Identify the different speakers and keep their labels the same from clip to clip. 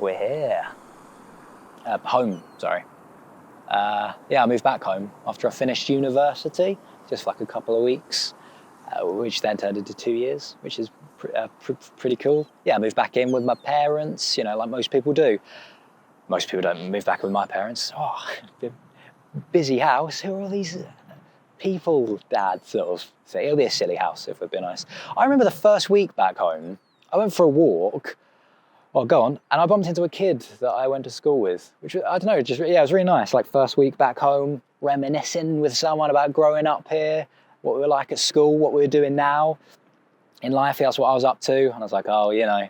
Speaker 1: we're here. Home, sorry. Yeah, I moved back home after I finished university, just for like a couple of weeks, which then turned into 2 years, which is pretty cool. Yeah, I moved back in with my parents, you know, like most people do. Most people don't move back with my parents. Oh, busy house. Who are all these people, Dad, sort of say? It'll be a silly house, if we're being honest. I remember the first week back home, I went for a walk. Well, go on. And I bumped into a kid that I went to school with, which, I don't know, just, yeah, it was really nice. Like, first week back home, reminiscing with someone about growing up here, what we were like at school, what we were doing now in life. That's what I was up to. And I was like, oh, you know,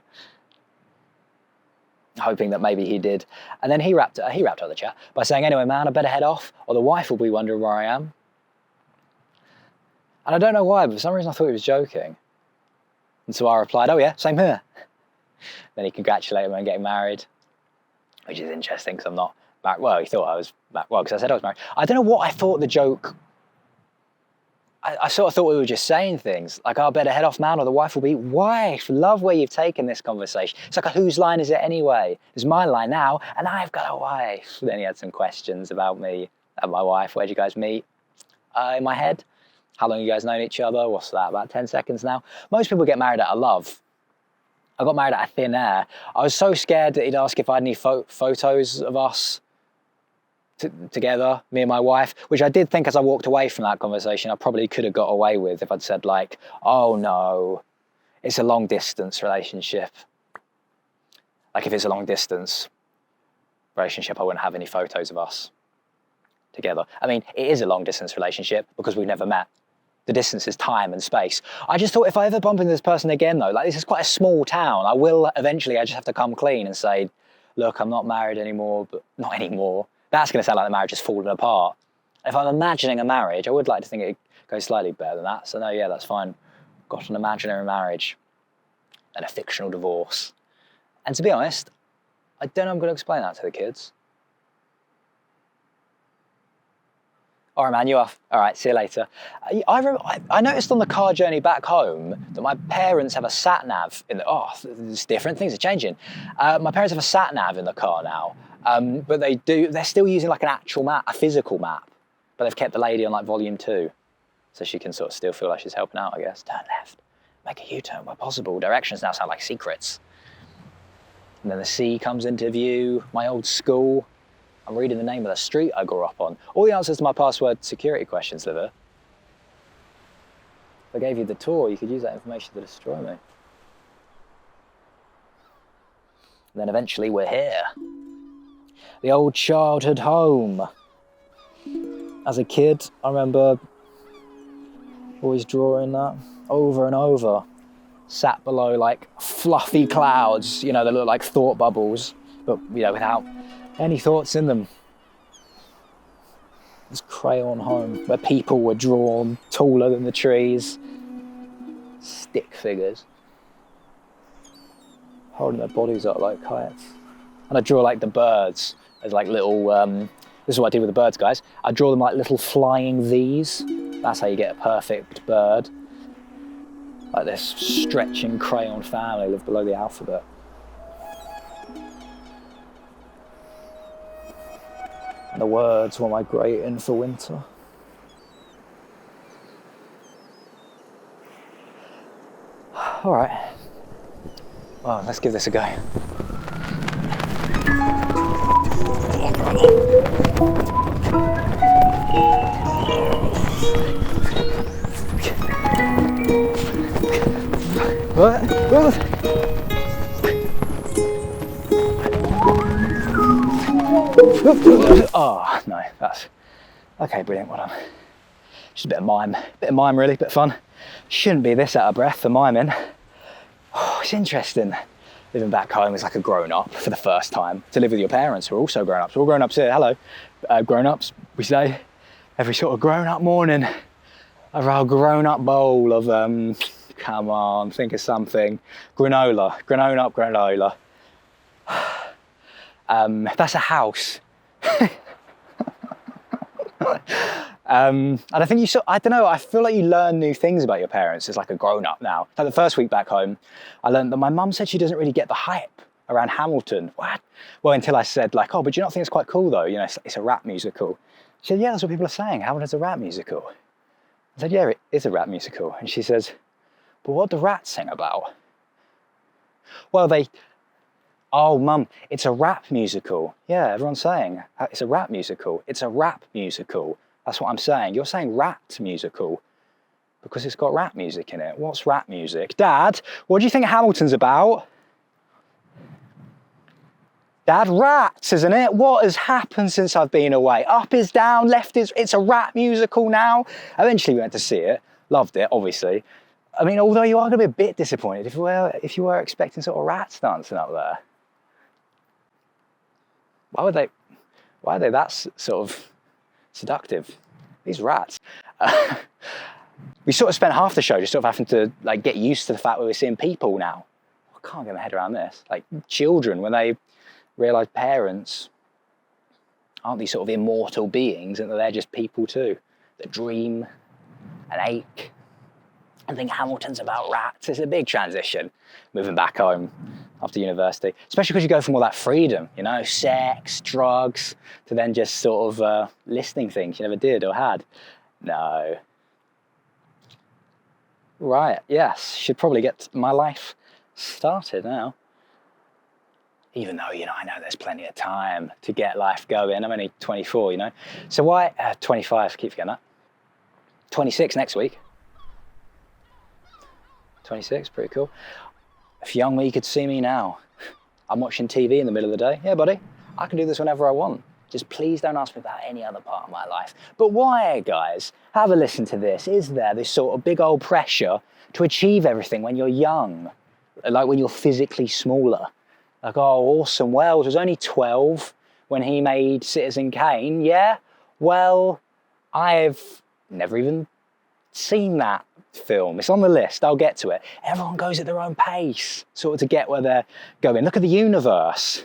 Speaker 1: hoping that maybe he did. And then he wrapped up the chat by saying, anyway, man, I better head off, or the wife will be wondering where I am. And I don't know why, but for some reason I thought he was joking. And so I replied, oh yeah, same here. Then he congratulated me on getting married, which is interesting because I'm not married. Well, he thought I was married. Well, because I said I was married. I don't know what I thought the joke. I sort of thought we were just saying things like, oh, I better head off, man, or the wife will be. Wife, love where you've taken this conversation. It's like, whose line is it anyway? It's my line now, and I've got a wife. Then he had some questions about me and my wife. Where'd you guys meet? In my head. How long have you guys known each other? What's that, about 10 seconds now? Most people get married out of love. I got married out of thin air. I was so scared that he'd ask if I had any photos of us together, me and my wife, which I did think as I walked away from that conversation, I probably could have got away with if I'd said like, oh no, it's a long distance relationship. Like if it's a long distance relationship, I wouldn't have any photos of us together. I mean, it is a long distance relationship because we've never met. The distance is time and space. I just thought if I ever bump into this person again though, like this is quite a small town, I just have to come clean and say, look, I'm not married anymore, but not anymore. That's going to sound like the marriage is falling apart. If I'm imagining a marriage, I would like to think it goes slightly better than that. So no, yeah, that's fine. Got an imaginary marriage and a fictional divorce. And to be honest, I don't know I'm going to explain that to the kids. All right, man, you off. All right, see you later. I noticed on the car journey back home that my parents have a sat-nav in the... Oh, it's different. Things are changing. My parents have a sat-nav in the car now. But they're still using like an actual map, a physical map. But they've kept the lady on like volume 2. So she can sort of still feel like she's helping out, I guess. Turn left, make a U-turn where possible. Directions now sound like secrets. And then the sea comes into view, my old school. I'm reading the name of the street I grew up on. All the answers to my password security questions, Liver. If I gave you the tour, you could use that information to destroy me. And then eventually we're here. The old childhood home. As a kid, I remember always drawing that over and over. Sat below like fluffy clouds, you know, that look like thought bubbles, but you know, without any thoughts in them. This crayon home where people were drawn taller than the trees. Stick figures. Holding their bodies up like kites. And I draw like the birds as like little, this is what I did with the birds, guys. I draw them like little flying V's. That's how you get a perfect bird. Like this stretching crayon family live below the alphabet. And the words were migrating for winter. All right. Well, let's give this a go. What? Oh, no, that's... Okay, brilliant, well done. Just a bit of mime really, bit of fun. Shouldn't be this out of breath for miming. Oh, it's interesting. Living back home is like a grown-up for the first time. To live with your parents who are also grown-ups. We're all grown-ups here, hello. Grown-ups, we say, every sort of grown-up morning. A real grown-up bowl of, come on, think of something. Granola. That's a house. And I think I don't know, I feel like you learn new things about your parents as like a grown-up now. Like the first week back home, I learned that my mum said she doesn't really get the hype around Hamilton. What? Well, until I said like, oh, but do you not think it's quite cool though? You know, it's a rap musical. She said, yeah, that's what people are saying. Hamilton's a rap musical. I said, yeah, it is a rap musical. And she says, but what do rats sing about? Well, oh, Mum, it's a rap musical. Yeah, everyone's saying it's a rap musical. It's a rap musical. That's what I'm saying. You're saying rat musical because it's got rap music in it. What's rap music? Dad, what do you think Hamilton's about? Dad, rats, isn't it? What has happened since I've been away? Up is down, left is... It's a rap musical now. Eventually we went to see it. Loved it, obviously. I mean, although you are going to be a bit disappointed if you were expecting sort of rats dancing up there. Why are they that sort of seductive? These rats. We sort of spent half the show just sort of having to like get used to the fact that we're seeing people now. I can't get my head around this. Like children, when they realise parents aren't these sort of immortal beings and that they're just people too, that dream and ache and think Hamilton's about rats. It's a big transition moving back home after university, especially because you go from all that freedom, you know, sex, drugs, to then just sort of listing things you never did or had. No. Right, yes, should probably get my life started now. Even though, you know, I know there's plenty of time to get life going. I'm only 24, you know. So why, 25, keep forgetting that. 26 next week. 26, pretty cool. If young me could see me now, I'm watching TV in the middle of the day. Yeah, buddy, I can do this whenever I want. Just please don't ask me about any other part of my life. But why, guys? Have a listen to this. Is there this sort of big old pressure to achieve everything when you're young? Like when you're physically smaller? Like, oh, Orson Welles was only 12 when he made Citizen Kane. Yeah? Well, I've never even seen that film. It's on the list. I'll get to it. Everyone goes at their own pace, sort of to get where they're going. Look at the universe.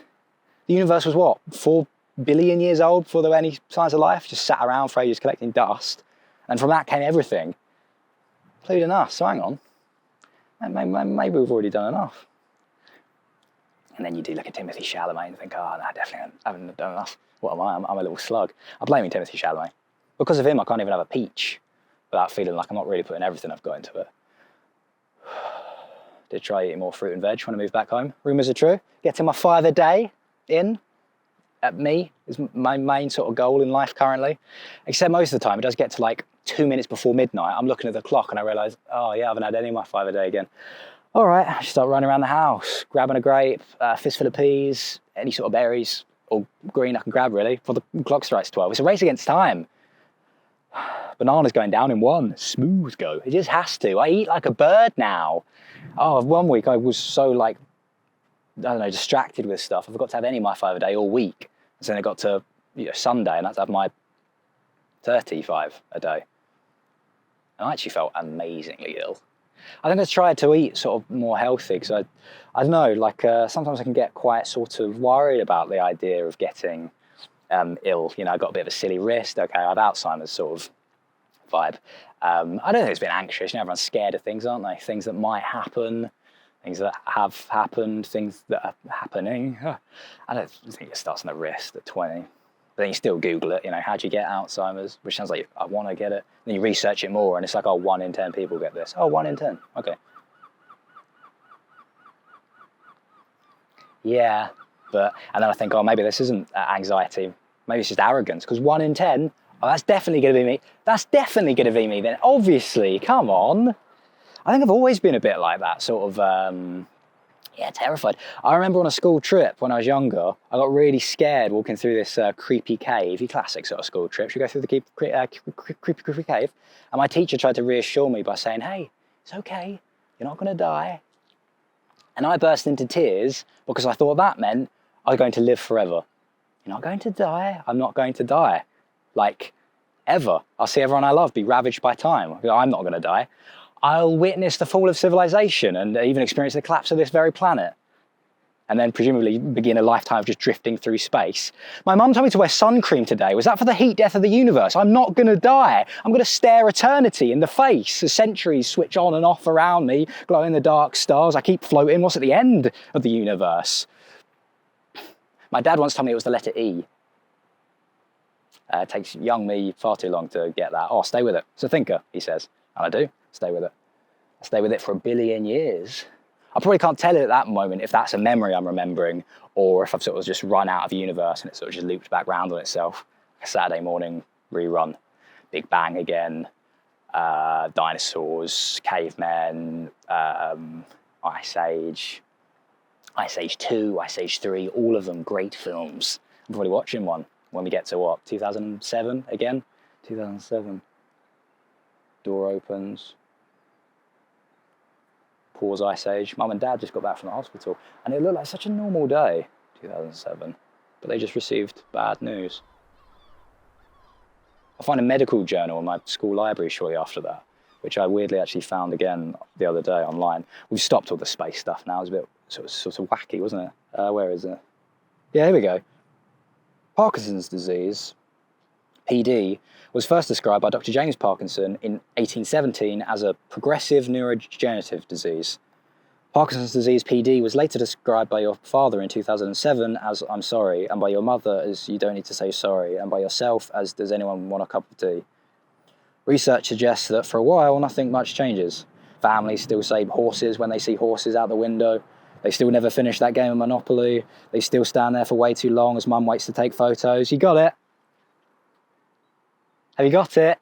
Speaker 1: The universe was what? 4 billion years old before there were any signs of life? Just sat around for ages collecting dust. And from that came everything, including us. So hang on. Maybe we've already done enough. And then you do look at Timothy Chalamet and think, oh, no, definitely I haven't done enough. What am I? I'm a little slug. I'm blaming Timothy Chalamet. Because of him, I can't even have a peach without feeling like I'm not really putting everything I've got into it. Did try eating more fruit and veg when I moved back home. Rumours are true. Getting my 5 a day in at me is my main sort of goal in life currently. Except most of the time, it does get to like 2 minutes before midnight. I'm looking at the clock and I realise, oh yeah, I haven't had any of my 5 a day again. All right, I start running around the house, grabbing a grape, a fistful of peas, any sort of berries or green I can grab really before the clock strikes 12. It's a race against time. Banana's going down in 1. Smooth go. It just has to. I eat like a bird now. Oh, one week I was so like, I don't know, distracted with stuff. I forgot to have any of my 5 a day all week. So then I got to Sunday and I had to have my 35 a day. And I actually felt amazingly ill. I think I tried to eat sort of more healthy because I don't know, like sometimes I can get quite sort of worried about the idea of getting ill. You know, I got a bit of a silly wrist. Okay, I have Alzheimer's sort of vibe. I don't think it's been anxious. You know, everyone's scared of things, aren't they? Things that might happen, things that have happened, things that are happening. I don't think it starts on the wrist at 20. But then you still Google it, you know, how do you get Alzheimer's? Which sounds like I want to get it. Then you research it more and it's like, oh, 1 in 10 people get this. Oh, 1 in 10, okay. Yeah, and then I think, oh, maybe this isn't anxiety. Maybe it's just arrogance, because 1 in 10, oh, that's definitely going to be me. That's definitely going to be me then. Obviously, come on. I think I've always been a bit like that, sort of, yeah, terrified. I remember on a school trip when I was younger, I got really scared walking through this creepy cave. You classic sort of school trips. You go through the creepy cave. And my teacher tried to reassure me by saying, hey, it's okay. You're not going to die. And I burst into tears because I thought that meant I was going to live forever. You're not going to die. I'm not going to die. Like, ever. I'll see everyone I love be ravaged by time. I'm not going to die. I'll witness the fall of civilization and even experience the collapse of this very planet. And then presumably begin a lifetime of just drifting through space. My mum told me to wear sun cream today. Was that for the heat death of the universe? I'm not going to die. I'm going to stare eternity in the face as centuries switch on and off around me, glow in the dark stars. I keep floating. What's at the end of the universe? My dad once told me it was the letter E. It takes young me far too long to get that. Oh, stay with it. It's a thinker, he says. And I do. Stay with it. I stay with it for 1 billion years. I probably can't tell it at that moment if that's a memory I'm remembering or if I've sort of just run out of the universe and it sort of just looped back round on itself. A Saturday morning rerun. Big Bang again. Dinosaurs, cavemen, Ice Age, Ice Age 2, Ice Age 3, all of them great films. I'm probably watching one when we get to what, 2007 again? 2007. Door opens. Pause Ice Age. Mum and Dad just got back from the hospital and it looked like such a normal day, 2007, but they just received bad news. I found a medical journal in my school library shortly after that, which I weirdly actually found again the other day online. We've stopped all the space stuff now. It was a bit sort of wacky, wasn't it? Where is it? Yeah, here we go. Parkinson's disease, PD, was first described by Dr. James Parkinson in 1817 as a progressive neurodegenerative disease. Parkinson's disease, PD, was later described by your father in 2007 as I'm sorry, and by your mother as you don't need to say sorry, and by yourself as does anyone want a cup of tea. Research suggests that for a while nothing much changes. Families still say horses when they see horses out the window. They still never finish that game of Monopoly. They still stand there for way too long as mum waits to take photos. You got it? Have you got it?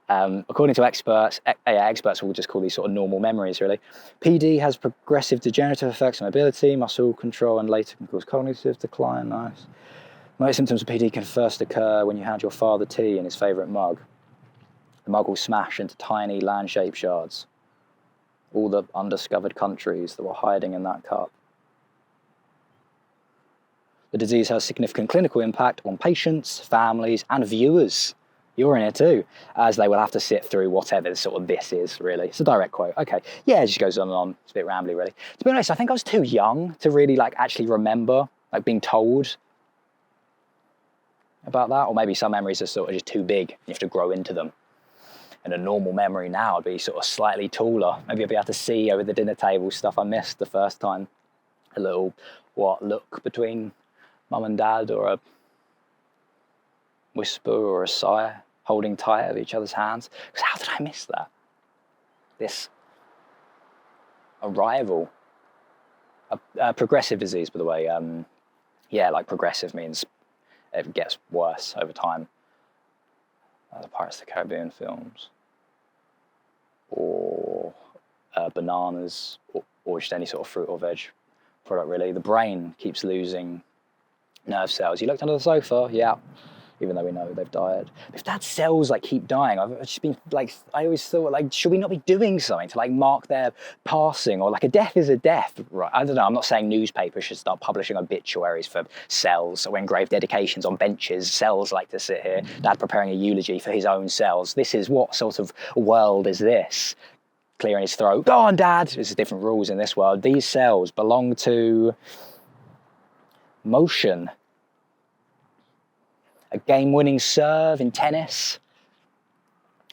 Speaker 1: According to experts, experts will just call these sort of normal memories, really. PD has progressive degenerative effects on mobility, muscle control, and later can cause cognitive decline. Nice. Most symptoms of PD can first occur when you hand your father tea in his favourite mug. The mug will smash into tiny land-shaped shards. All the undiscovered countries that were hiding in that cup. The disease has significant clinical impact on patients, families, and viewers. You're in it too, as they will have to sit through whatever sort of this is, really. It's a direct quote. Okay, yeah, it just goes on and on. It's a bit rambly, really. To be honest, I think I was too young to really actually remember being told about that, or maybe some memories are sort of just too big. You have to grow into them. And a normal memory now would be sort of slightly taller. Maybe I'll be able to see over the dinner table stuff I missed the first time. A little, look between mum and dad, or a whisper or a sigh, holding tight of each other's hands. Because how did I miss that? This arrival. A progressive disease, by the way. Progressive means it gets worse over time. The Pirates of the Caribbean films. Or bananas, or just any sort of fruit or veg product, really. The brain keeps losing nerve cells. You looked under the sofa, yeah. Even though we know they've died. If that cells keep dying, I've just been I always thought should we not be doing something to mark their passing, or a death is a death, right? I don't know. I'm not saying newspapers should start publishing obituaries for cells or engraved dedications on benches. Cells like to sit here. Dad preparing a eulogy for his own cells. This is what sort of world is this? Clearing his throat. Go on, Dad. There's different rules in this world. These cells belong to motion. A game-winning serve in tennis,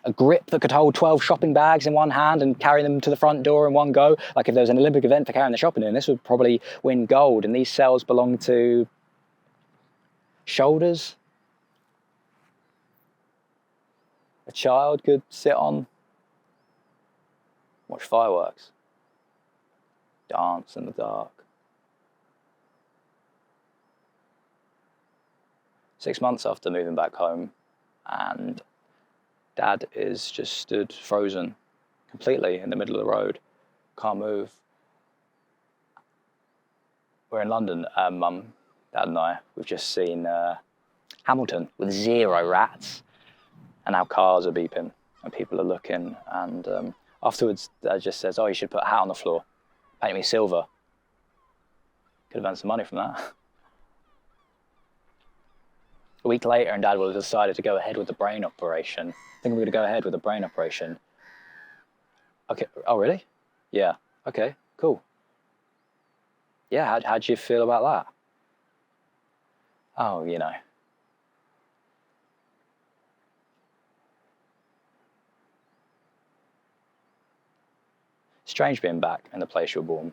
Speaker 1: a grip that could hold 12 shopping bags in one hand and carry them to the front door in one go. If there was an Olympic event for carrying the shopping in, this would probably win gold. And these cells belong to shoulders. A child could sit on, watch fireworks, dance in the dark. 6 months after moving back home, and Dad is just stood frozen completely in the middle of the road, can't move. We're in London, Mum, Dad and I, we've just seen Hamilton with 0 rats, and now cars are beeping and people are looking, and afterwards Dad just says, oh, you should put a hat on the floor, paint me silver. Could have earned some money from that. A week later, and Dad would have decided to go ahead with the brain operation. I think we're going to go ahead with the brain operation. Okay. Oh, really? Yeah. Okay. Cool. Yeah. How'd you feel about that? Oh, Strange being back in the place you were born.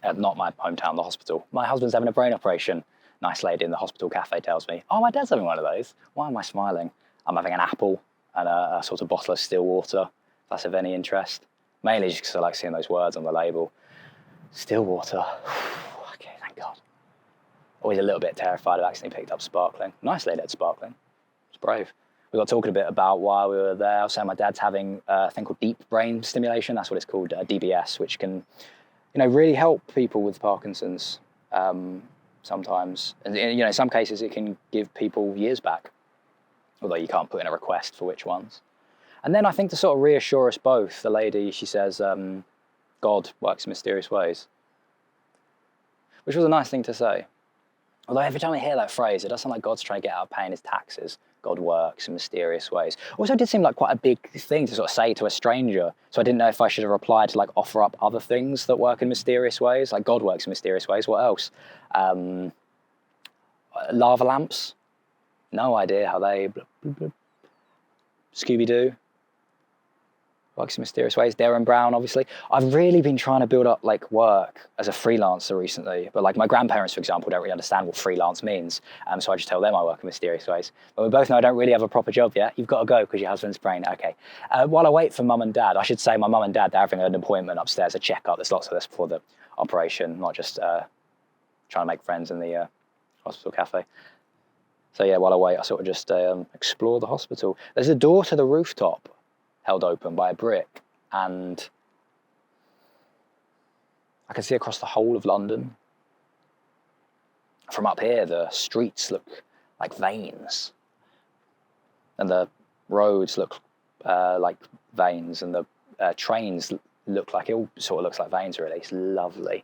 Speaker 1: Not my hometown, the hospital. My husband's having a brain operation. Nice lady in the hospital cafe tells me, oh, my dad's having one of those. Why am I smiling? I'm having an apple and a sort of bottle of still water, if that's of any interest. Mainly just because I like seeing those words on the label. Still water. Okay, thank God. Always a little bit terrified of accidentally picked up sparkling. Nice lady had sparkling. It's brave. We got talking a bit about while we were there. I was saying my dad's having a thing called deep brain stimulation. That's what it's called, DBS, which can, really help people with Parkinson's sometimes. And, in some cases it can give people years back, although you can't put in a request for which ones. And then I think to sort of reassure us both, the lady, she says, God works in mysterious ways, which was a nice thing to say. Although every time I hear that phrase, it does sound like God's trying to get out of paying his taxes. God works in mysterious ways. Also, it did seem like quite a big thing to sort of say to a stranger. So I didn't know if I should have replied to offer up other things that work in mysterious ways. Like God works in mysterious ways. What else? Lava lamps. No idea how they... Scooby-Doo. Works in mysterious ways. Darren Brown, obviously. I've really been trying to build up work as a freelancer recently, but my grandparents, for example, don't really understand what freelance means. So I just tell them I work in mysterious ways. But we both know I don't really have a proper job yet. You've got to go because your husband's brain. Okay. While I wait for mum and dad, I should say my mum and dad, they're having an appointment upstairs, a checkup. There's lots of this before the operation, not just trying to make friends in the hospital cafe. So yeah, while I wait, I sort of just explore the hospital. There's a door to the rooftop held open by a brick, and I can see across the whole of London. From up here, the streets look like veins, and the roads look like veins, and the trains look like, it all sort of looks like veins really. It's lovely.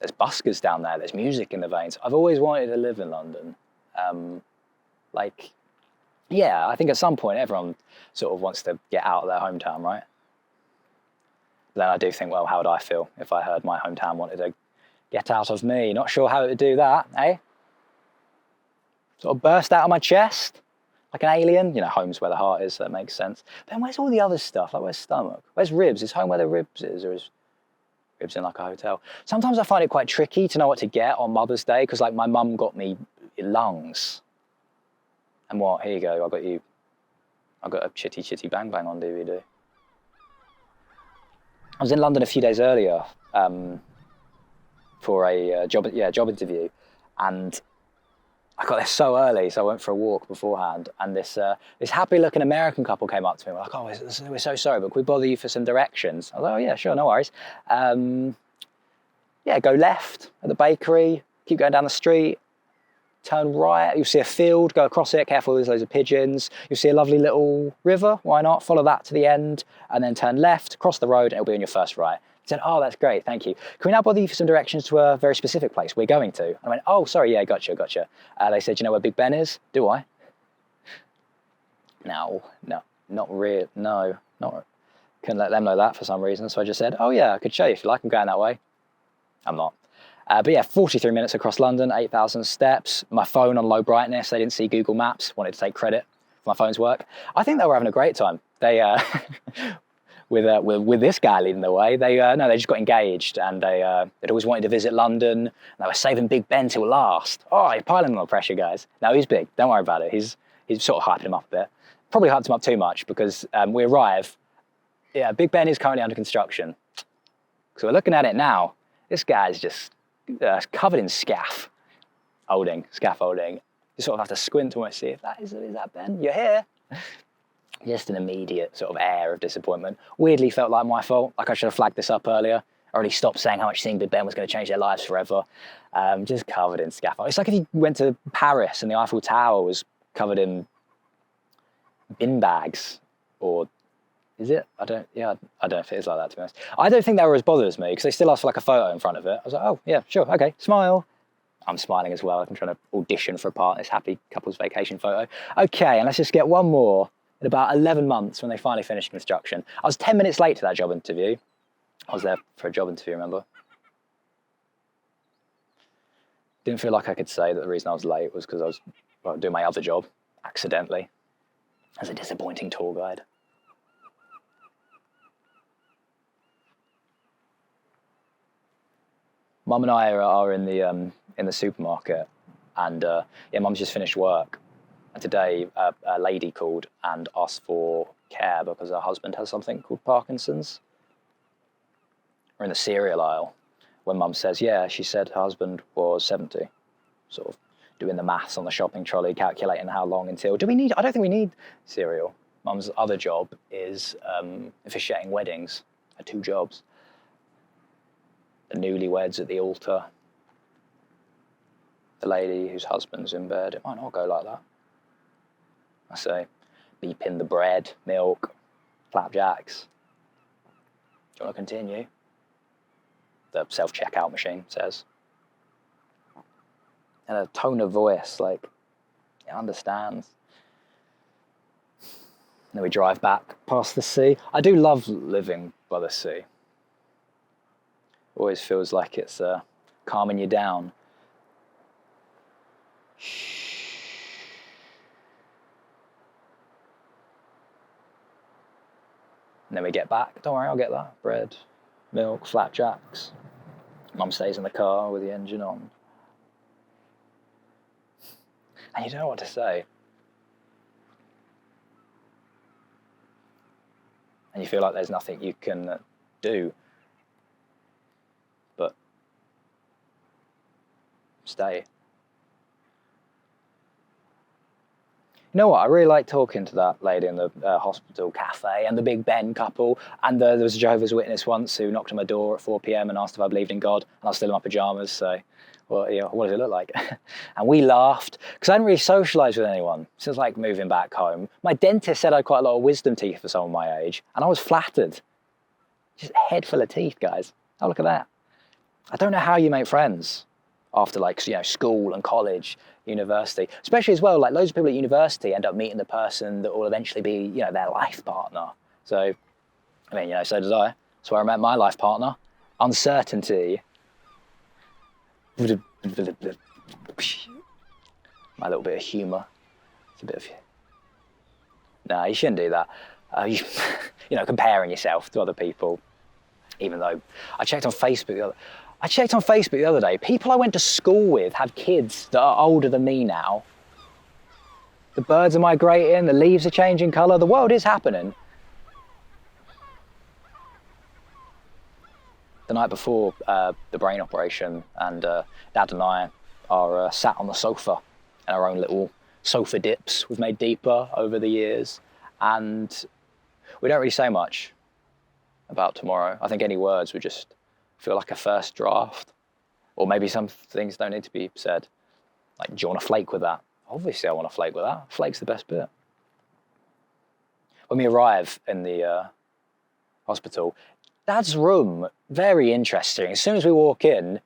Speaker 1: There's buskers down there, there's music in the veins. I've always wanted to live in London. Yeah, I think at some point everyone sort of wants to get out of their hometown, right? Then I do think, well, how would I feel if I heard my hometown wanted to get out of me? Not sure how it would do that, eh? Sort of burst out of my chest like an alien. Home's where the heart is, so that makes sense. But then where's all the other stuff? Where's stomach? Where's ribs? Is home where the ribs is, or is ribs in a hotel? Sometimes I find it quite tricky to know what to get on Mother's Day, because my mum got me lungs. And what? Here you go. I got a Chitty Bang Bang on DVD. I was in London a few days earlier for a job interview, and I got there so early, so I went for a walk beforehand. And this happy-looking American couple came up to me. We're like, "Oh, we're so sorry, but could we bother you for some directions?" I was like, "Oh yeah, sure, no worries." Go left at the bakery, keep going down the street. Turn right, you'll see a field, go across it, careful, there's loads of pigeons. You'll see a lovely little river, why not? Follow that to the end, and then turn left, cross the road, and it'll be on your first right. I said, oh, that's great, thank you. Can we now bother you for some directions to a very specific place we're going to? And I went, oh, sorry, yeah, gotcha. They said, you know where Big Ben is? Do I? No, not really, no. Couldn't let them know that for some reason, so I just said, oh yeah, I could show you if you like, I'm going that way. I'm not. But yeah, 43 minutes across London, 8,000 steps. My phone on low brightness. They didn't see Google Maps. Wanted to take credit for my phone's work. I think they were having a great time. They, with this guy leading the way, they just got engaged, and they'd always wanted to visit London. And they were saving Big Ben till last. Oh, you're piling on the pressure, guys. No, he's big. Don't worry about it. He's sort of hyping him up a bit. Probably hyped him up too much, because we arrive. Yeah, Big Ben is currently under construction. So we're looking at it now. This guy's just covered in scaffolding. You sort of have to squint to almost see if is that Ben? You're here. Just an immediate sort of air of disappointment. Weirdly felt like my fault. Like I should have flagged this up earlier. I already stopped saying how much seeing Big Ben was going to change their lives forever. Just covered in scaffolding. It's like if you went to Paris and the Eiffel Tower was covered in bin bags, or is it? I don't know if it is like that, to be honest. I don't think they were as bothered as me, because they still asked for a photo in front of it. I was like, oh yeah, sure, okay, smile. I'm smiling as well. I'm trying to audition for a part in this happy couple's vacation photo. Okay, and let's just get one more. In about 11 months, when they finally finished construction. I was 10 minutes late to that job interview. I was there for a job interview, remember? Didn't feel like I could say that the reason I was late was because I was doing my other job, accidentally, as a disappointing tour guide. Mum and I are in the supermarket, and yeah, Mum's just finished work. And today, a lady called and asked for care because her husband has something called Parkinson's. We're in the cereal aisle when Mum says, yeah, she said her husband was 70. Sort of doing the maths on the shopping trolley, calculating how long until. I don't think we need cereal. Mum's other job is officiating weddings. Her 2 jobs. The newlyweds at the altar. The lady whose husband's in bed. It might not go like that. I say, beeping the bread, milk, flapjacks. Do you want to continue? The self-checkout machine says. And a tone of voice, like, it understands. And then we drive back past the sea. I do love living by the sea. Always feels like it's calming you down. And then we get back. Don't worry, I'll get that. Bread, milk, flapjacks. Mum stays in the car with the engine on. And you don't know what to say. And you feel like there's nothing you can do but stay. You know what? I really like talking to that lady in the hospital cafe and the Big Ben couple. And there was a Jehovah's Witness once who knocked on my door at 4 p.m. and asked if I believed in God. And I was still in my pajamas, so well, you know, what does it look like? And we laughed because I hadn't really socialised with anyone since like moving back home. My dentist said I had quite a lot of wisdom teeth for someone my age, and I was flattered. Just a head full of teeth, guys. Oh, look at that. I don't know how you make friends after like, you know, school and college, university, especially as well, like loads of people at university end up meeting the person that will eventually be, you know, their life partner. So, I mean, you know, so did I. That's where I met my life partner. Uncertainty. My little bit of humour. It's a bit of... No, you shouldn't do that. You know, comparing yourself to other people. Even though I checked on Facebook the other day. People I went to school with have kids that are older than me now. The birds are migrating, the leaves are changing colour, the world is happening. The night before the brain operation, and Dad and I are sat on the sofa in our own little sofa dips we've made deeper over the years, and we don't really say much about tomorrow. I think any words would just feel like a first draft, or maybe some things don't need to be said. Like, do you want to flake with that? Obviously I want to flake with that. Flake's the best bit. When we arrive in the hospital, Dad's room, very interesting. As soon as we walk in,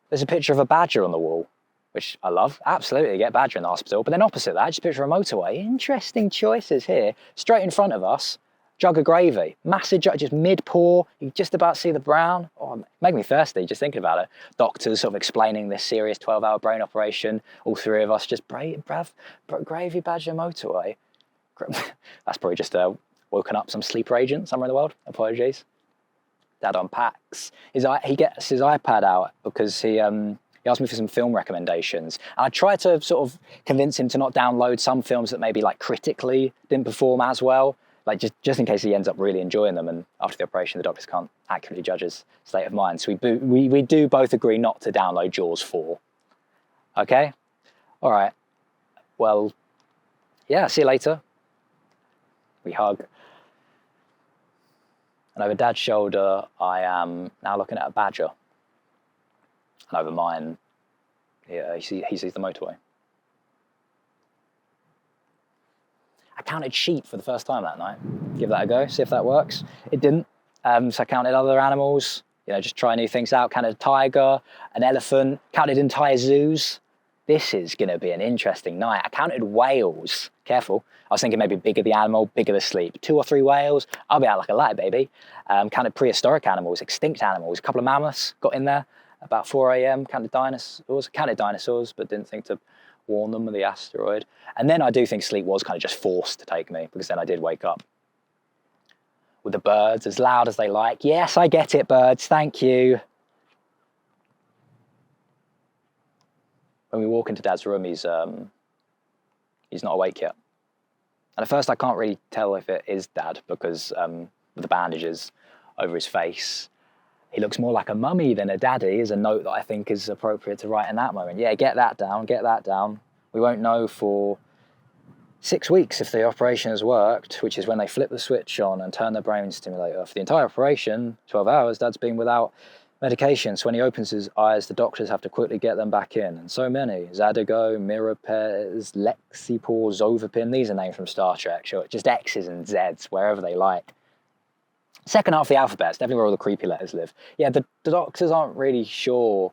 Speaker 1: there's a picture of a badger on the wall, which I love. Absolutely, get a badger in the hospital. But then opposite that, just a picture of a motorway. Interesting choices here. Straight in front of us, jug of gravy. Massive jug, just mid-pour. You just about see the brown. Oh, make me thirsty just thinking about it. Doctors sort of explaining this serious 12-hour brain operation. All 3 of us just, gravy badger motorway. That's probably just woken up some sleeper agent somewhere in the world. Apologies. Dad unpacks. He gets his iPad out because he asked me for some film recommendations. And I tried to sort of convince him to not download some films that maybe like critically didn't perform as well, like just in case he ends up really enjoying them. And after the operation, the doctors can't accurately judge his state of mind. So we do both agree not to download Jaws 4. Okay? All right. Well, yeah, see you later. We hug. And over Dad's shoulder, I am now looking at a badger. And over mine, he sees the motorway. I counted sheep for the first time that night. Give that a go, see if that works. It didn't. So I counted other animals, you know, just try new things out. Counted a tiger, an elephant, counted entire zoos. This is going to be an interesting night. I counted whales. Careful. I was thinking maybe bigger the animal, bigger the sleep. 2 or 3 whales, I'll be out like a light, baby. Counted prehistoric animals, extinct animals. A couple of mammoths got in there about 4 a.m. Counted dinosaurs, but didn't think to warn them of the asteroid. And then I do think sleep was kind of just forced to take me, because then I did wake up. With the birds as loud as they like. Yes, I get it, birds, thank you. when we walk into Dad's room, he's not awake yet. And at first I can't really tell if it is Dad because with the bandages over his face, he looks more like a mummy than a daddy, is a note that I think is appropriate to write in that moment. Yeah, get that down, get that down. We won't know for 6 weeks if the operation has worked, which is when they flip the switch on and turn the brain stimulator. For the entire operation, 12 hours, Dad's been without medication. So when he opens his eyes, the doctors have to quickly get them back in. And so many. Zadigo, Mirapez, Lexipor, Zovapin. These are names from Star Trek. Sure, just X's and Z's, wherever they like. Second half of the alphabet is definitely where all the creepy letters live. Yeah, the doctors aren't really sure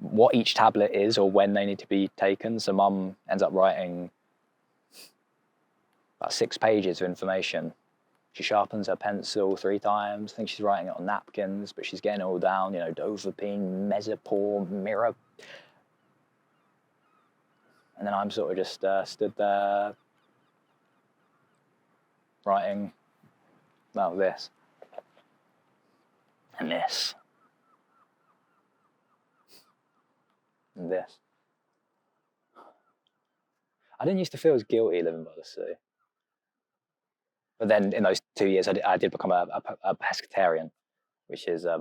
Speaker 1: what each tablet is or when they need to be taken. So Mum ends up writing about 6 pages of information. She sharpens her pencil 3 times. I think she's writing it on napkins, but she's getting it all down. You know, Dovapine, Mesopor, Mira. And then I'm sort of just stood there writing, well, this. And this. And this. I didn't used to feel as guilty living by the sea. But then in those 2 years, I did become a pescatarian, which is, I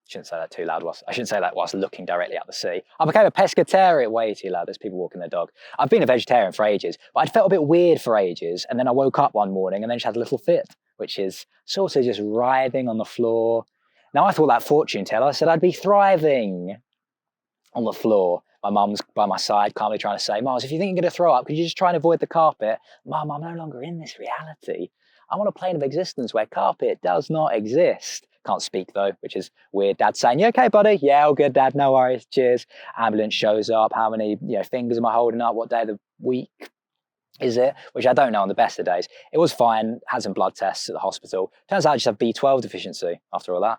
Speaker 1: shouldn't say that too loud. I shouldn't say that whilst looking directly at the sea. I became a pescatarian way too loud. There's people walking their dog. I've been a vegetarian for ages, but I'd felt a bit weird for ages. And then I woke up one morning and then just had a little fit, which is sort of just writhing on the floor. Now I thought that fortune teller said I'd be thriving on the floor. My mum's by my side, calmly trying to say, Myles, if you think you're going to throw up, could you just try and avoid the carpet? Mum, I'm no longer in this reality. I'm on a plane of existence where carpet does not exist. Can't speak though, which is weird. Dad's saying, you okay, buddy? Yeah, all good, Dad, no worries, cheers. Ambulance shows up. How many fingers am I holding up? What day of the week is it? Which I don't know on the best of days. It was fine, had some blood tests at the hospital. Turns out I just have B12 deficiency after all that.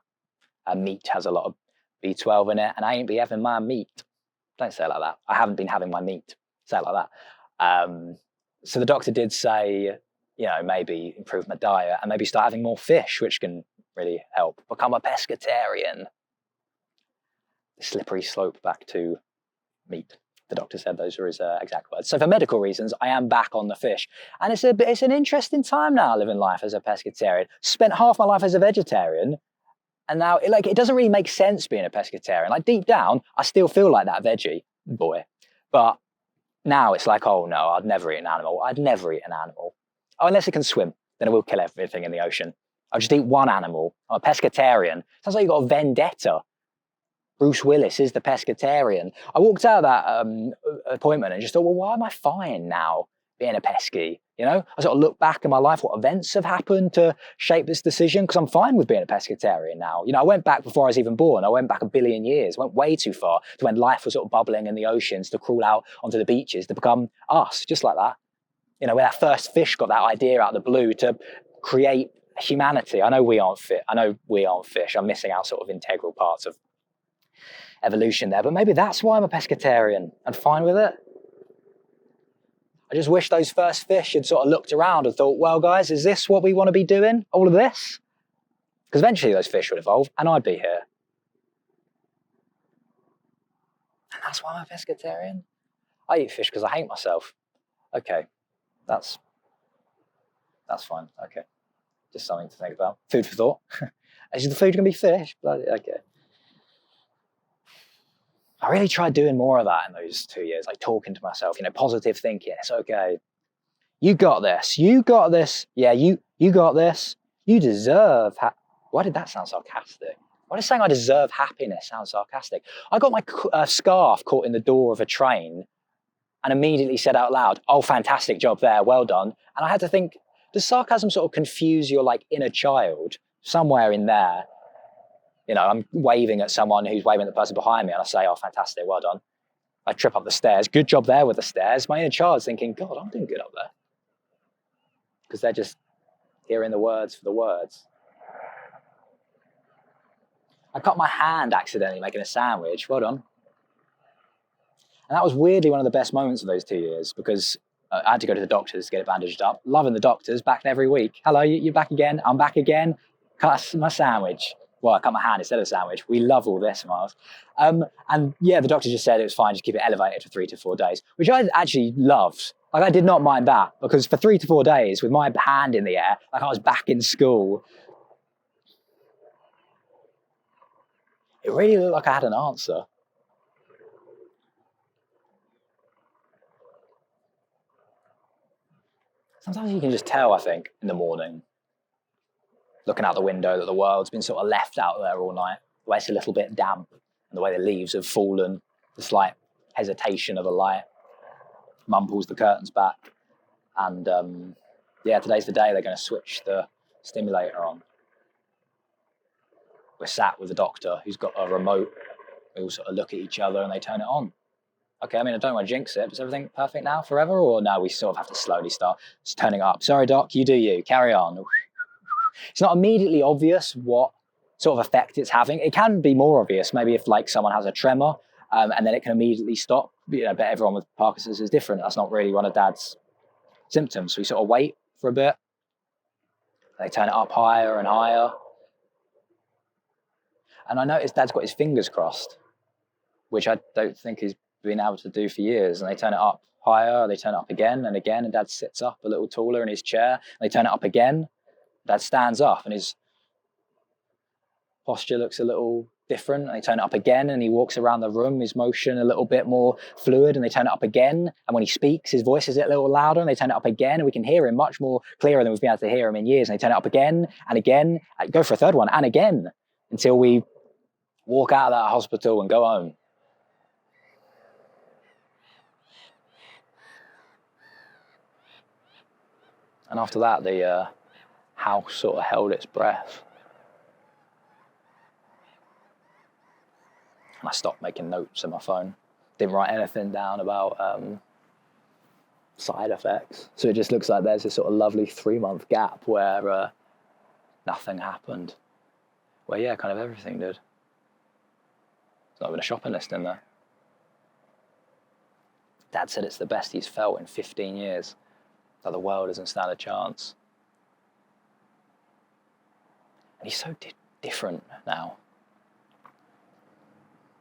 Speaker 1: Meat has a lot of B12 in it, and I ain't be having my meat. Don't say it like that. I haven't been having my meat. Say it like that. So the doctor did say, maybe improve my diet and maybe start having more fish, which can really help. Become a pescatarian. The slippery slope back to meat. The doctor said those were his exact words. So for medical reasons, I am back on the fish. And it's an interesting time now living life as a pescatarian. Spent half my life as a vegetarian. And now, it doesn't really make sense being a pescatarian. Like, deep down, I still feel like that veggie boy. But now it's like, oh, no, I'd never eat an animal. I'd never eat an animal. Oh, unless it can swim. Then it will kill everything in the ocean. I'll just eat one animal. I'm a pescatarian. Sounds like you've got a vendetta. Bruce Willis is the pescatarian. I walked out of that appointment and just thought, well, why am I fine now being a pesky? I sort of look back in my life, what events have happened to shape this decision, because I'm fine with being a pescatarian now. I went back before I was even born. I went back a billion years, went way too far to when life was sort of bubbling in the oceans, to crawl out onto the beaches, to become us, just like that. Where that first fish got that idea out of the blue to create humanity. I know we aren't fish. I'm missing out sort of integral parts of evolution there, but maybe that's why I'm a pescatarian and fine with it. I just wish those first fish had sort of looked around and thought, well, guys, is this what we want to be doing? All of this? Because eventually those fish would evolve and I'd be here. And that's why I'm a pescatarian. I eat fish because I hate myself. Okay, that's fine. Okay, just something to think about. Food for thought. Is the food going to be fish? Okay. I really tried doing more of that in those 2 years, like talking to myself, positive thinking. It's okay. You got this. You got this. Yeah, you got this. You deserve. Why did that sound sarcastic? Why does saying I deserve happiness sound sarcastic? I got my scarf caught in the door of a train and immediately said out loud, oh, fantastic job there. Well done. And I had to think, does sarcasm sort of confuse your inner child somewhere in there? I'm waving at someone who's waving at the person behind me and I say, oh, fantastic, well done. I trip up the stairs. Good job there with the stairs. My inner child's thinking, God, I'm doing good up there. Because they're just hearing the words for the words. I cut my hand accidentally making a sandwich. Well done. And that was weirdly one of the best moments of those 2 years because I had to go to the doctors to get it bandaged up. Loving the doctors, back every week. Hello, you're back again. I'm back again. Cut my sandwich. Well, I cut my hand instead of a sandwich. We love all this, Myles. And yeah, the doctor just said it was fine, just keep it elevated for 3 to 4 days, which I actually loved. Like, I did not mind that, because for 3 to 4 days with my hand in the air, like I was back in school, it really looked like I had an answer. Sometimes you can just tell, I think, in the morning, looking out the window, that the world's been sort of left out there all night, the way it's a little bit damp, and the way the leaves have fallen, the slight hesitation of the light. Mum pulls the curtains back, and yeah, today's the day they're going to switch the stimulator on. We're sat with the doctor who's got a remote. We all sort of look at each other and they turn it on. Okay, I mean, I don't want to jinx it. Is everything perfect now, forever? Or no, we sort of have to slowly start turning it up. Sorry, doc, you do you. Carry on. It's not immediately obvious what sort of effect it's having. It can be more obvious, maybe if like someone has a tremor, and then it can immediately stop. You know, but everyone with Parkinson's is different. That's not really one of Dad's symptoms. So we sort of wait for a bit. They turn it up higher and higher. And I noticed Dad's got his fingers crossed, which I don't think he's been able to do for years. And they turn it up higher, they turn it up again and again, and Dad sits up a little taller in his chair. And they turn it up again. Dad stands up and his posture looks a little different. And they turn it up again and he walks around the room, his motion a little bit more fluid, and they turn it up again. And when he speaks, his voice is a little louder, and they turn it up again, and we can hear him much more clearer than we've been able to hear him in years. And they turn it up again and again, go for a third one, and again, until we walk out of that hospital and go home. And after that, the house sort of held its breath. And I stopped making notes on my phone. Didn't write anything down about side effects. So it just looks like there's this sort of lovely 3-month gap where nothing happened. Where, yeah, kind of everything did. There's not even a shopping list in there. Dad said it's the best he's felt in 15 years. That the world doesn't stand a chance. And he's so different now.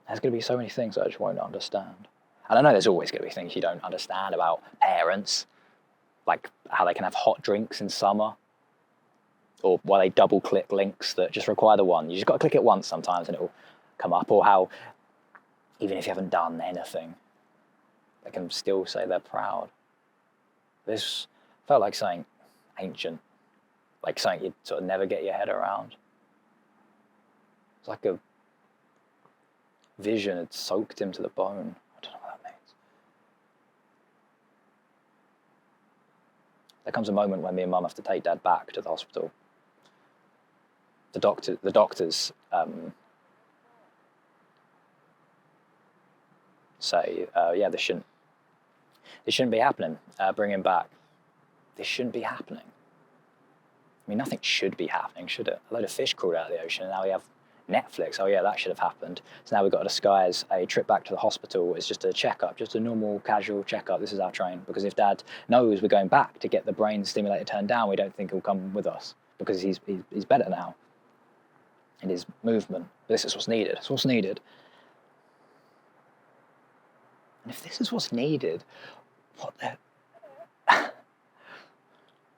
Speaker 1: There's going to be so many things I just won't understand. And I know there's always going to be things you don't understand about parents, like how they can have hot drinks in summer, or why they double-click links that just require the one. You just got to click it once sometimes and it'll come up, or how even if you haven't done anything, they can still say they're proud. This felt like something ancient, like something you'd sort of never get your head around. It's like a vision had soaked him to the bone. I don't know what that means. There comes a moment when me and Mum have to take Dad back to the hospital. The doctors say, yeah, this shouldn't be happening. Bring him back. This shouldn't be happening. I mean, nothing should be happening, should it? A load of fish crawled out of the ocean, and now we have Netflix. Oh yeah, that should have happened. So now we've got to disguise a trip back to the hospital as just a checkup, just a normal, casual checkup. This is our train. Because if Dad knows we're going back to get the brain stimulator turned down, we don't think he'll come with us, because he's better now in his movement. But this is what's needed. It's what's needed. And if this is what's needed, what the...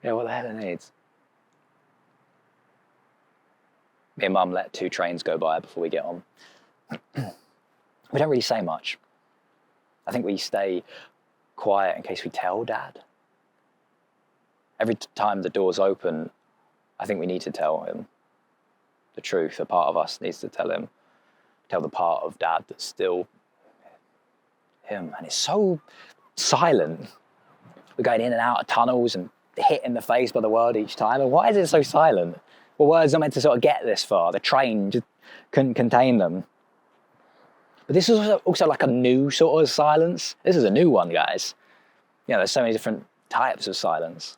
Speaker 1: yeah, what the hell it needs? Me and Mum let 2 trains go by before we get on. We don't really say much. I think we stay quiet in case we tell Dad. Every time the doors open, I think we need to tell him the truth. A part of us needs to tell the part of Dad that's still him. And it's so silent. We're going in and out of tunnels and hit in the face by the world each time. And why is it so silent? Well, words are meant to sort of get this far. The train just couldn't contain them. But this is also like a new sort of silence. This is a new one, guys. You know, there's so many different types of silence.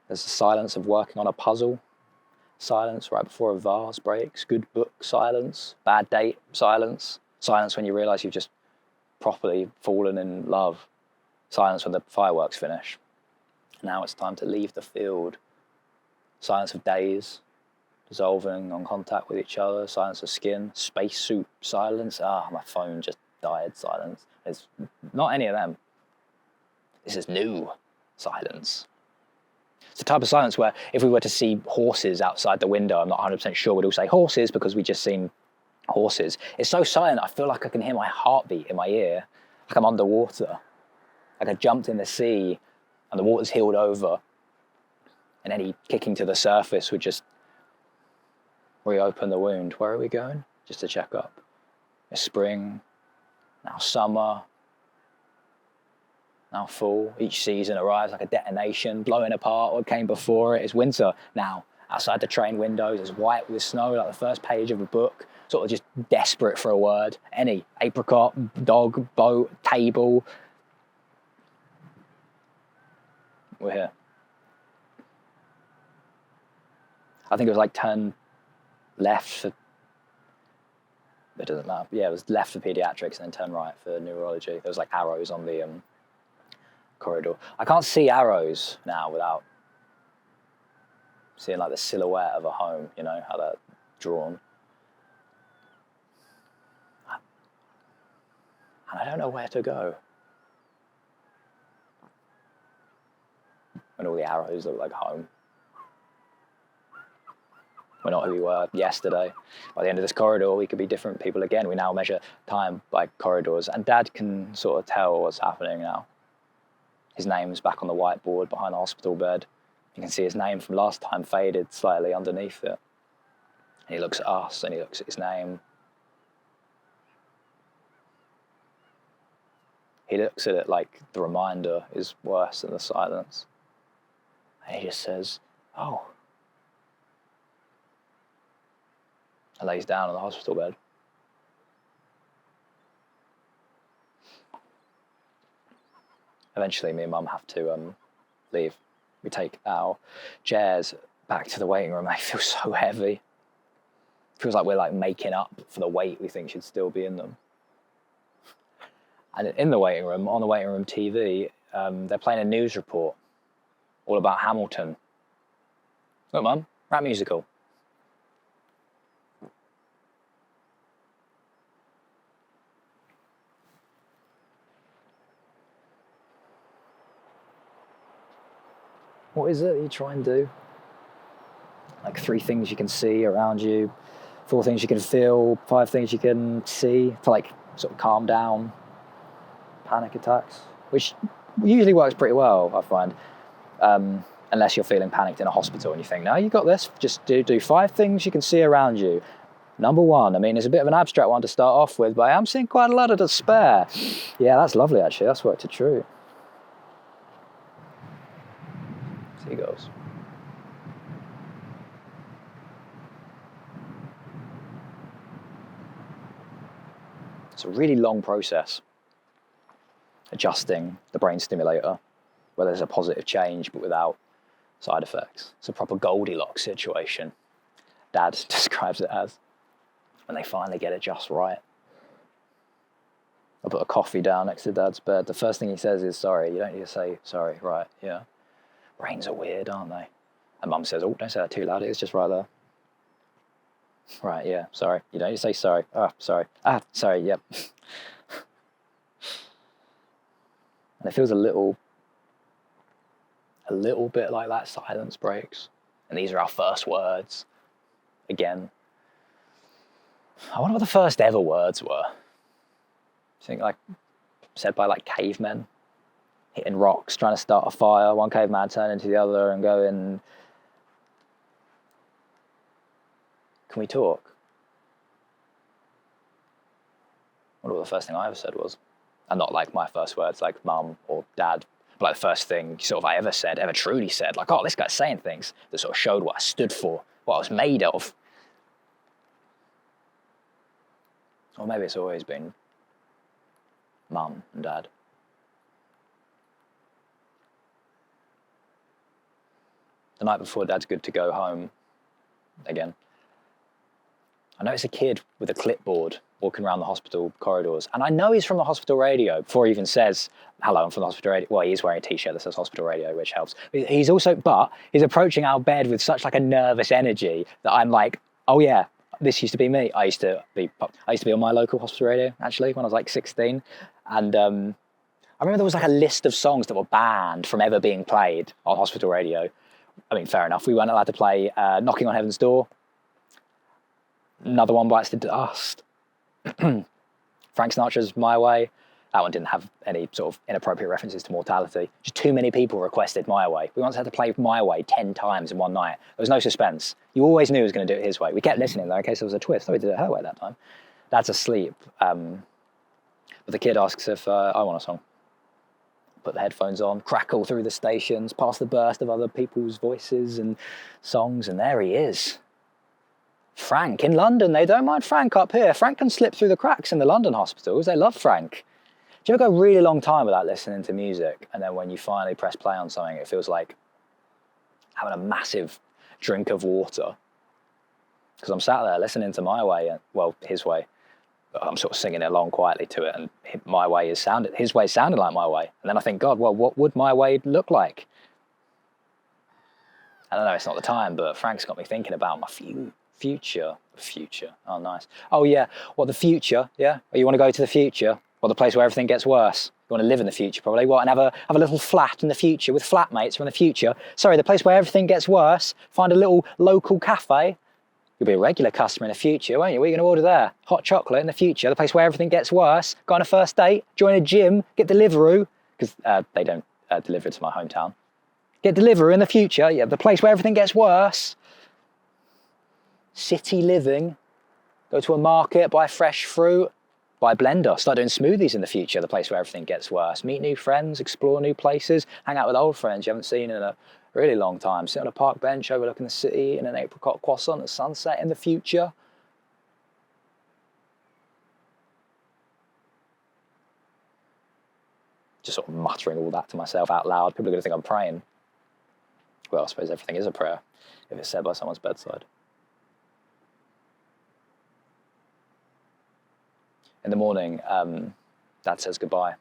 Speaker 1: There's the silence of working on a puzzle. Silence right before a vase breaks. Good book silence. Bad date silence. Silence when you realise you've just properly fallen in love. Silence when the fireworks finish. Now it's time to leave the field. silence of days, dissolving on contact with each other, silence of skin, spacesuit silence. My phone just died silence. It's not any of them. This is new silence. It's the type of silence where if we were to see horses outside the window, I'm not 100% sure we'd all say horses because we just seen horses. It's so silent, I feel like I can hear my heartbeat in my ear, like I'm underwater. Like I jumped in the sea and the water's healed over, and any kicking to the surface would just reopen the wound. Where are we going? Just to check up. It's spring, now summer, now fall. Each season arrives like a detonation, blowing apart what came before it. It's winter now. Outside the train windows, it's white with snow, like the first page of a book, sort of just desperate for a word. Any apricot, dog, boat, table. We're here. I think it was like turn left for, it doesn't matter. Yeah, it was left for pediatrics and then turn right for neurology. There was like arrows on the corridor. I can't see arrows now without seeing like the silhouette of a home, you know, how they're drawn. And I don't know where to go. When all the arrows look like home. We're not who we were yesterday. By the end of this corridor, we could be different people again. We now measure time by corridors, and Dad can sort of tell what's happening now. His name's back on the whiteboard behind the hospital bed. You can see his name from last time faded slightly underneath it. And he looks at us and he looks at his name. He looks at it like the reminder is worse than the silence. And he just says, "Oh." And lays down on the hospital bed. Eventually, me and Mum have to leave. We take our chairs back to the waiting room. They feel so heavy. It feels like we're like making up for the weight we think should still be in them. And in the waiting room, on the waiting room TV, they're playing a news report all about Hamilton. Look, Mum, rap musical. What is it you try and do? Like 3 things you can see around you, 4 things you can feel, 5 things you can see to like sort of calm down panic attacks, which usually works pretty well, I find. Unless you're feeling panicked in a hospital and you think, no, you got this. Just do 5 things you can see around you. Number 1, I mean, it's a bit of an abstract one to start off with, but I'm seeing quite a lot of despair. Yeah, that's lovely, actually. That's worked a treat. Seagulls. It's a really long process, adjusting the brain stimulator, where there's a positive change but without side effects. It's a proper Goldilocks situation, Dad describes it as, when they finally get it just right. I put a coffee down next to Dad's bed. The first thing he says is, "Sorry." You don't need to say sorry, right? Yeah. Brains are weird, aren't they? And Mum says, "Oh, don't say that too loud, it's just right there." Right, yeah, sorry. You don't need to say sorry. Oh, sorry. Sorry, yep. And it feels a little bit like that silence breaks. And these are our first words. Again. I wonder what the first ever words were. I think like said by like cavemen, hitting rocks, trying to start a fire. One caveman turned into the other and going, "Can we talk?" I wonder what the first thing I ever said was. And not like my first words, like Mum or Dad, but like the first thing sort of I ever truly said, like, oh, this guy's saying things that sort of showed what I stood for, what I was made of. Or maybe it's always been Mum and Dad. The night before Dad's good to go home again, I noticed a kid with a clipboard walking around the hospital corridors. And I know he's from the hospital radio before he even says, hello, I'm from the hospital radio. Well, he's wearing a t-shirt that says hospital radio, which helps. He's approaching our bed with such like a nervous energy that I'm like, oh yeah, this used to be me. I used to be on my local hospital radio, actually, when I was like 16. And I remember there was like a list of songs that were banned from ever being played on hospital radio. I mean, fair enough. We weren't allowed to play Knocking on Heaven's Door. Another One Bites the Dust. Frank Sinatra's My Way. That one didn't have any sort of inappropriate references to mortality. Just too many people requested My Way. We once had to play My Way 10 times in one night. There was no suspense. You always knew he was going to do it his way. We kept listening though in case there was a twist. Oh, he did it her way that time. Dad's asleep. But the kid asks if I want a song. Put the headphones on, crackle through the stations, past the burst of other people's voices and songs, and there he is. Frank in London. They don't mind Frank up here. Frank can slip through the cracks in the London hospitals. They love Frank. Do you ever go a really long time without listening to music, and then when you finally press play on something, it feels like having a massive drink of water? Because I'm sat there listening to My Way, well, his way. I'm sort of singing along quietly to it, and his way sounded like My Way. And then I think, God, well, what would My Way look like? I don't know, it's not the time, but Frank's got me thinking about my future. Oh, nice. Oh, yeah. Well, the future, yeah? Or you want to go to the future? Or the place where everything gets worse? You want to live in the future, probably. What, and have a little flat in the future with flatmates from the future? Sorry, the place where everything gets worse. Find a little local cafe. You'll be a regular customer in the future, won't you? What are you going to order there? Hot chocolate in the future, the place where everything gets worse. Go on a first date, join a gym, get Deliveroo, because they don't deliver to my hometown. Get Deliveroo in the future, yeah, the place where everything gets worse. City living, go to a market, buy fresh fruit, buy Blender, start doing smoothies in the future, the place where everything gets worse. Meet new friends, explore new places, hang out with old friends you haven't seen in a really long time. Sit on a park bench overlooking the city in an apricot croissant at sunset in the future. Just sort of muttering all that to myself out loud. People are going to think I'm praying. Well, I suppose everything is a prayer if it's said by someone's bedside. In the morning, Dad says goodbye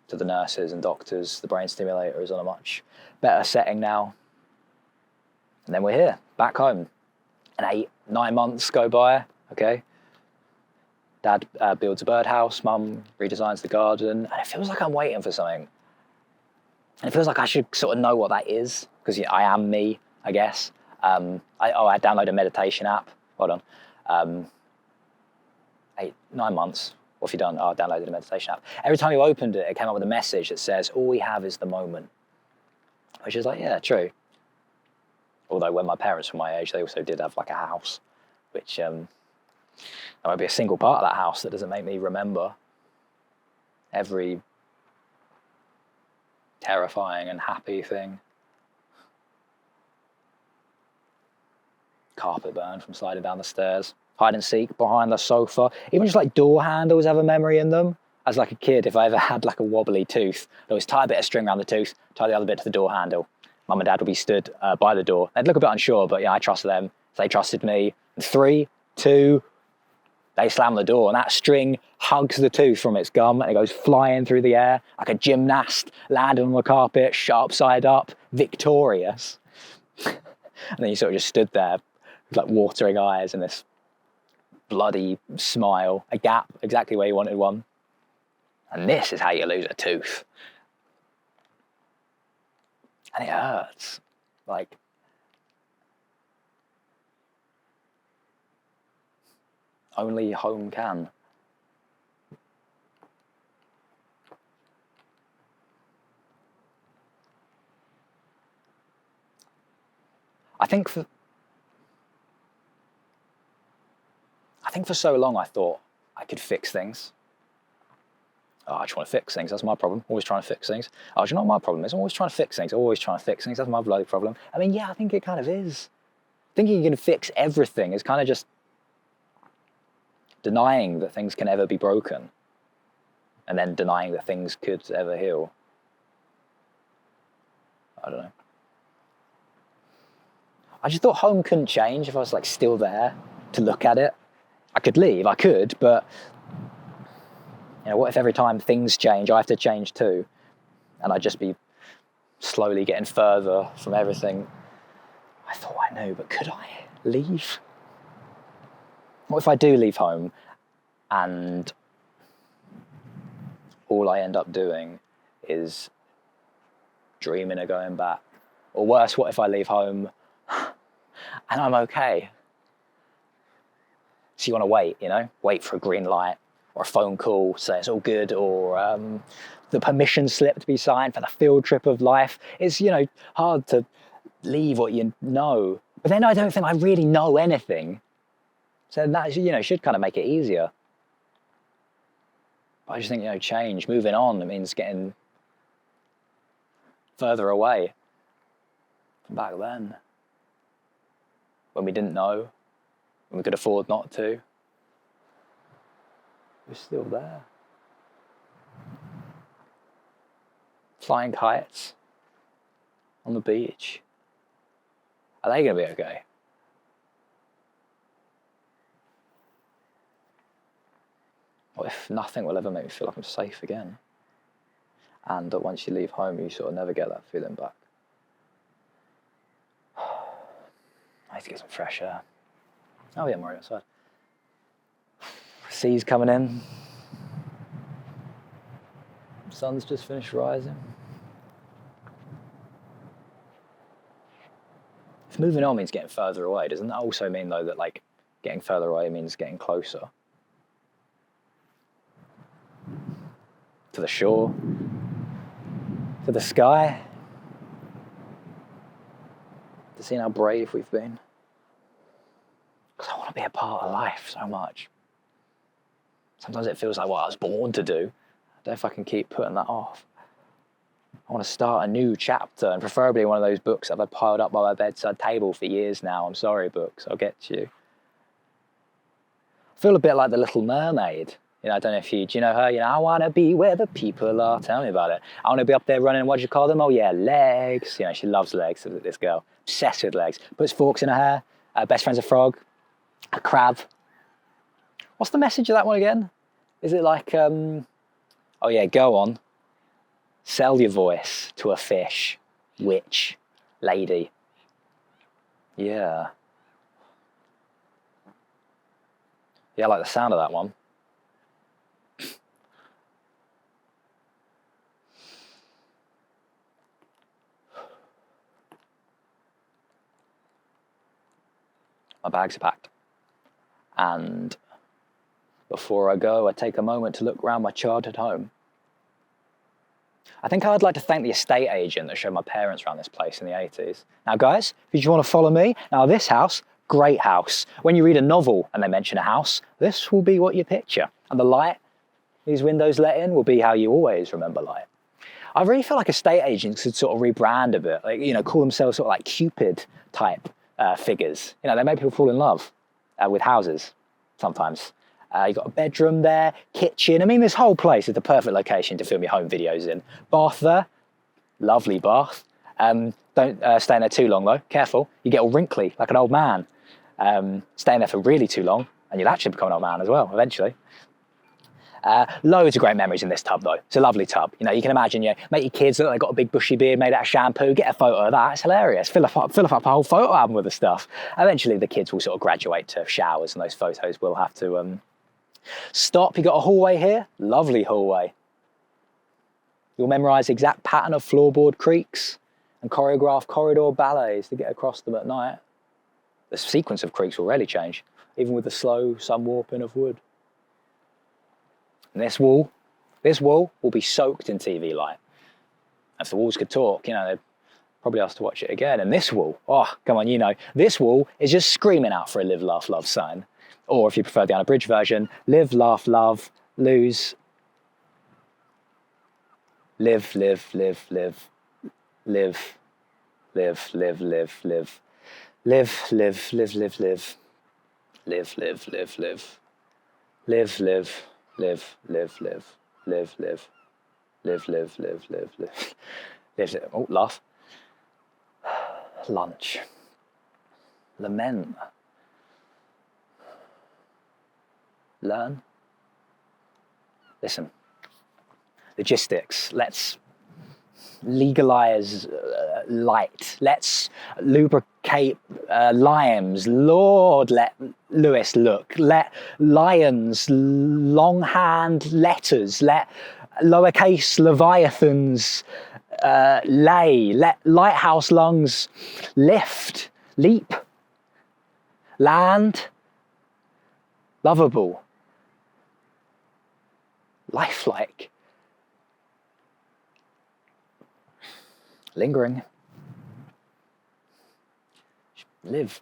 Speaker 1: to the nurses and doctors. The brain stimulator is on a much better setting now. And then we're here, back home. And 9 months go by, okay? Dad builds a birdhouse, Mum redesigns the garden, and it feels like I'm waiting for something. And it feels like I should sort of know what that is, because I am me, I guess. I download a meditation app. Hold on. 9 months. What have you done? I downloaded a meditation app. Every time you opened it, it came up with a message that says, all we have is the moment. Which is like, yeah, true. Although when my parents were my age, they also did have like a house, which there might be a single part of that house that doesn't make me remember every terrifying and happy thing. Carpet burn from sliding down the stairs. Hide and seek behind the sofa. Even just like door handles have a memory in them. As like a kid, if I ever had like a wobbly tooth, I'd always tie a bit of string around the tooth, tie the other bit to the door handle. Mum and Dad would be stood by the door. They'd look a bit unsure, but yeah, I trusted them. They trusted me. 3, 2, they slam the door, and that string hugs the tooth from its gum, and it goes flying through the air like a gymnast landing on the carpet, sharp side up, victorious. And then you sort of just stood there with like watering eyes and this bloody smile, a gap exactly where you wanted one. And this is how you lose a tooth. And it hurts. Like, only home can. I think for so long I thought I could fix things. Oh, I just want to fix things. That's my problem. Always trying to fix things. Oh, do you know what my problem is? I'm always trying to fix things. Always trying to fix things. That's my bloody problem. I mean, yeah, I think it kind of is. Thinking you can fix everything is kind of just denying that things can ever be broken, and then denying that things could ever heal. I don't know. I just thought home couldn't change if I was like still there to look at it. I could leave, I could, but what if every time things change, I have to change too? And I'd just be slowly getting further from everything I thought I knew, but could I leave? What if I do leave home and all I end up doing is dreaming of going back? Or worse, what if I leave home and I'm okay? So you want to wait, wait for a green light or a phone call, say it's all good, or the permission slip to be signed for the field trip of life. It's, hard to leave what you know. But then I don't think I really know anything. So that, should kind of make it easier. But I just think, change, moving on, it means getting further away from back then. When we didn't know, when we could afford not to. We're still there. Flying kites on the beach. Are they going to be okay? What if nothing will ever make me feel like I'm safe again? And that once you leave home, you sort of never get that feeling back. I need to get some fresh air. Oh yeah, I'm already outside. Sea's coming in. Sun's just finished rising. If moving on means getting further away, doesn't that also mean though that getting further away means getting closer? To the shore? To the sky? To seeing how brave we've been? Because I want to be a part of life so much. Sometimes it feels like what I was born to do. I don't know if I can keep putting that off. I want to start a new chapter, and preferably one of those books that I've had piled up by my bedside table for years now. I'm sorry, books, I'll get to you. I feel a bit like the Little Mermaid. I don't know if do you know her? I want to be where the people are. Tell me about it. I want to be up there running, what do you call them? Oh yeah, legs. She loves legs, this girl. Obsessed with legs. Puts forks in her hair. Best friend's a frog. A crab. What's the message of that one again? Is it like, oh yeah, go on. Sell your voice to a fish, witch, lady. Yeah. Yeah, I like the sound of that one. My bags are packed. And before I go, I take a moment to look around my childhood home. I think I'd like to thank the estate agent that showed my parents around this place in the 80s. Now guys, if you want to follow me, now this house, great house. When you read a novel and they mention a house, this will be what you picture. And the light these windows let in will be how you always remember light. I really feel like estate agents should sort of rebrand a bit, call themselves sort of like Cupid type figures. They make people fall in love with houses sometimes. You've got a bedroom there, kitchen. I mean, this whole place is the perfect location to film your home videos in. Bath there, lovely bath. Don't stay in there too long though, careful. You get all wrinkly like an old man. Stay in there for really too long and you'll actually become an old man as well, eventually. Loads of great memories in this tub though. It's a lovely tub. You can imagine, make your kids look like they've got a big bushy beard made out of shampoo, get a photo of that, it's hilarious. Fill up a whole photo album with the stuff. Eventually the kids will sort of graduate to showers and those photos will have to stop. You've got a hallway here, lovely hallway. You'll memorise the exact pattern of floorboard creaks and choreograph corridor ballets to get across them at night. The sequence of creaks will rarely change, even with the slow sun warping of wood. And this wall will be soaked in TV light. If the walls could talk, they'd probably ask to watch it again. And this wall, oh, come on, this wall is just screaming out for a live, laugh, love sign. Or if you prefer the unabridged version, live, laugh, love, lose. Live, live, live, live, live, live, live, live, live, live, live, live, live, live, live, live, live, live, live, live. Live, live, live, live, live, live, live, live, live, live, live. Oh, laugh. Lunch. Lament. learn. Listen, logistics, let's legalize light. Let's lubricate limes. Lord, let Lewis look. Let lions longhand letters. Let lowercase leviathans lay. Let lighthouse lungs lift, leap, land, lovable, lifelike, lingering, live,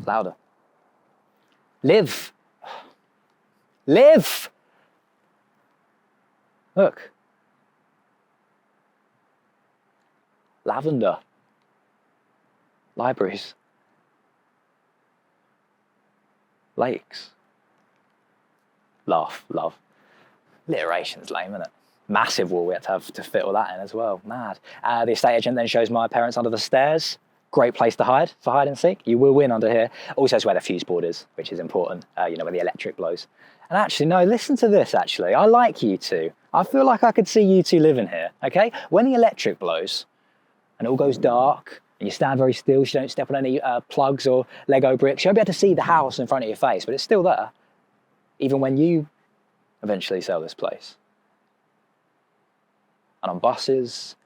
Speaker 1: louder, live, live, look, lavender, libraries, lakes, laugh, love. Alliteration's lame, isn't it? Massive wall we had to have to fit all that in as well. Mad. The estate agent then shows my parents under the stairs. Great place to hide for hide and seek. You will win under here. Also, it's where the fuse board is, which is important. You know, where the electric blows. And actually, no, listen to this. Actually, I like you two. I feel like I could see you two living here. Okay, when the electric blows and it all goes dark and you stand very still, so you don't step on any plugs or Lego bricks, you won't be able to see the house in front of your face, but it's still there, even when you eventually sell this place. And on buses,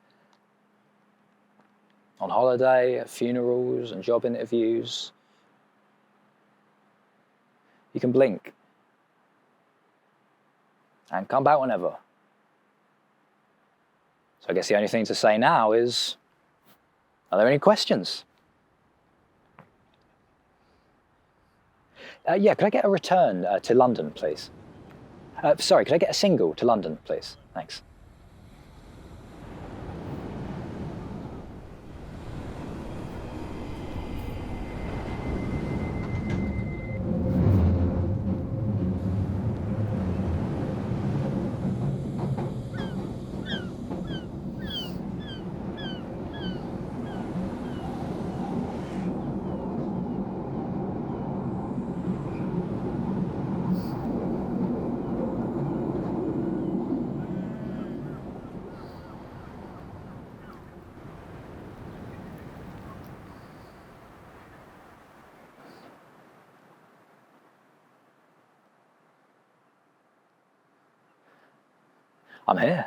Speaker 1: on holiday, at funerals and job interviews, you can blink and come back whenever. So I guess the only thing to say now is, are there any questions? Yeah, could I get a return to London, please? Sorry, could I get a single to London, please? Thanks. I'm here.